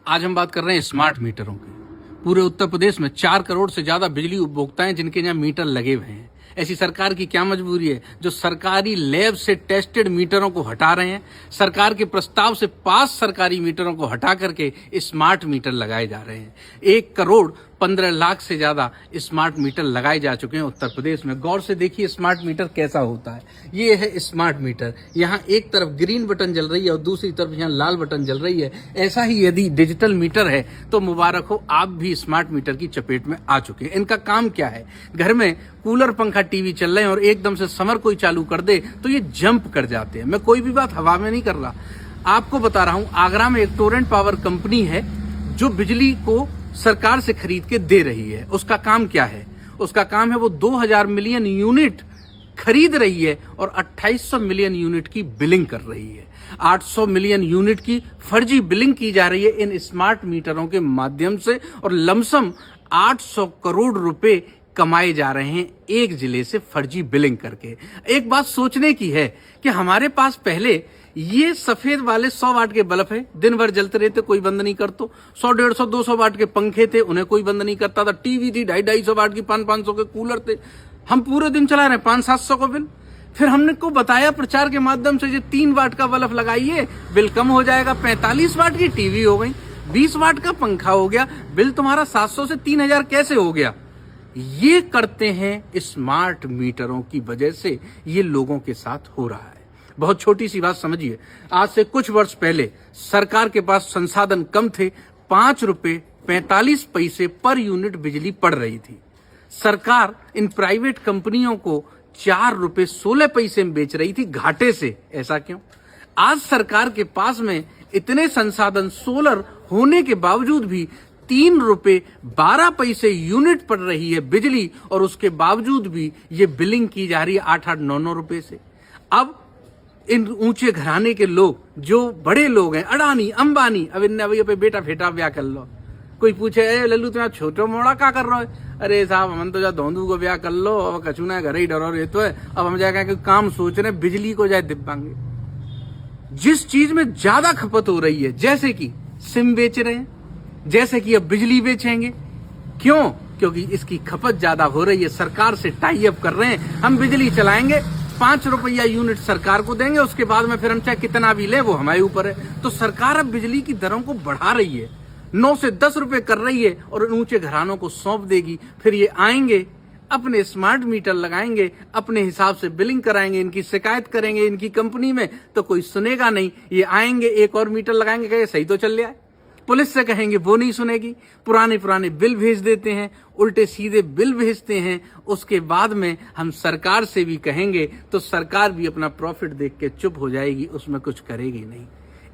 आज हम बात कर रहे हैं स्मार्ट मीटरों की। पूरे उत्तर प्रदेश में 4 करोड़ से ज्यादा बिजली उपभोक्ता हैं जिनके यहाँ मीटर लगे हुए हैं। ऐसी सरकार की क्या मजबूरी है जो सरकारी लैब से टेस्टेड मीटरों को हटा रहे हैं। सरकार के प्रस्ताव से पास सरकारी मीटरों को हटा करके स्मार्ट मीटर लगाए जा रहे हैं। 1 करोड़ 15 लाख से ज्यादा स्मार्ट मीटर लगाए जा चुके हैं उत्तर प्रदेश में। गौर से देखिए स्मार्ट मीटर कैसा होता है। ये है स्मार्ट मीटर। यहाँ एक तरफ ग्रीन बटन जल रही है और दूसरी तरफ यहाँ लाल बटन जल रही है। ऐसा ही यदि डिजिटल मीटर है तो मुबारक हो, आप भी स्मार्ट मीटर की चपेट में आ चुके हैं। इनका काम क्या है? घर में कूलर, पंखा, टीवी चल रहे हैं और एकदम से समर कोई चालू कर दे तो ये जंप कर जाते हैं। मैं कोई भी बात हवा में नहीं कर रहा, आपको बता रहा हूं। आगरा में एक टोरेंट पावर कंपनी है जो बिजली को सरकार से खरीद के दे रही है। उसका काम क्या है? उसका काम है वो 2000 मिलियन यूनिट खरीद रही है और 2800 मिलियन यूनिट की बिलिंग कर रही है। 800 मिलियन यूनिट की फर्जी बिलिंग की जा रही है इन स्मार्ट मीटरों के माध्यम से और लमसम 800 करोड़ रुपए कमाए जा रहे हैं एक जिले से फर्जी बिलिंग करके। एक बात सोचने की है कि हमारे पास पहले ये सफेद वाले 100 वाट के बल्ब है, दिन भर जलते रहते, कोई बंद नहीं करता। 100, 150, 200 वाट के पंखे थे, उन्हें कोई बंद नहीं करता था। टीवी थी, 250 वाट की, 500 के कूलर थे। हम पूरे दिन चला रहे हैं, 500-700 का बिल। फिर हमने को बताया प्रचार के माध्यम से, ये 3 वाट का बल्ब लगाइए, बिल कम हो जाएगा। 45 वाट की टीवी हो गई, 20 वाट का पंखा हो गया, बिल तुम्हारा 700 से 3000 कैसे हो गया? ये करते हैं स्मार्ट मीटरों की वजह से ये लोगों के साथ हो रहा है। बहुत छोटी सी बात समझिए। आज से कुछ वर्ष पहले सरकार के पास संसाधन कम थे, 5 रुपए 45 पैसे पर यूनिट बिजली पड़ रही थी। सरकार इन प्राइवेट कंपनियों को 4 रुपए 16 पैसे में बेच रही थी, घाटे से। ऐसा क्यों? आज सरकार के पास में इतने संसाधन सोलर होने के बावजूद भी 3 रुपए 12 पैसे यूनिट पड़ रही है बिजली और उसके बावजूद भी ये बिलिंग की जा रही है 8-8, 9-9 रुपए से। अब इन ऊंचे घराने के लोग, जो बड़े लोग हैं, अडानी, अंबानी, अब इन भैया पे बेटा फेटा ब्याह कर लो। कोई पूछे, ए लल्लू तुम्हारा छोटा मोड़ा क्या कर रहा है? अरे साहब, हम तो जा धोंदू को ब्याह कर लो, अब कचूना घर ही डरो रहे तो है। अब हम जाकर काम सोच रहे हैं, बिजली को जाए दिपाएंगे। जिस चीज में ज्यादा खपत हो रही है, जैसे कि सिम बेच रहे हैं, जैसे कि अब बिजली बेचेंगे। क्यों? क्योंकि इसकी खपत ज्यादा हो रही है। सरकार से टाई अप कर रहे हैं, हम बिजली चलाएंगे, 5 रुपया यूनिट सरकार को देंगे, उसके बाद में फिर हम चाहे कितना भी ले वो हमारे ऊपर है। तो सरकार अब बिजली की दरों को बढ़ा रही है, 9 से 10 रुपए कर रही है और ऊंचे घरानों को सौंप देगी। फिर ये आएंगे, अपने स्मार्ट मीटर लगाएंगे, अपने हिसाब से बिलिंग कराएंगे, इनकी शिकायत करेंगे इनकी कंपनी में तो कोई सुनेगा नहीं। ये आएंगे, एक और मीटर लगाएंगे, कहेंगे सही तो चल रहा है। पुलिस से कहेंगे, वो नहीं सुनेगी। पुराने बिल भेज देते हैं, उल्टे सीधे बिल भेजते हैं। उसके बाद में हम सरकार से भी कहेंगे तो सरकार भी अपना प्रॉफिट देख के चुप हो जाएगी, उसमें कुछ करेगी नहीं।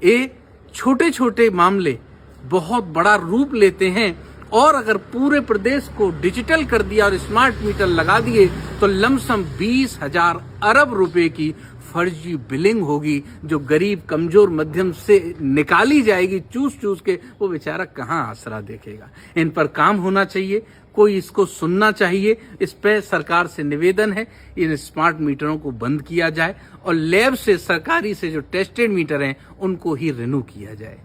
ये छोटे छोटे मामले बहुत बड़ा रूप लेते हैं और अगर पूरे प्रदेश को डिजिटल कर दिया और स्मार्ट मीटर लगा दिए तो लमसम 20,000 अरब रुपए की फर्जी बिलिंग होगी, जो गरीब, कमजोर, मध्यम से निकाली जाएगी चूस चूस के। वो बेचारा कहाँ आसरा देखेगा? इन पर काम होना चाहिए, कोई इसको सुनना चाहिए। इस पे सरकार से निवेदन है, इन स्मार्ट मीटरों को बंद किया जाए और लैब से, सरकारी से जो टेस्टेड मीटर हैं उनको ही रिन्यू किया जाए।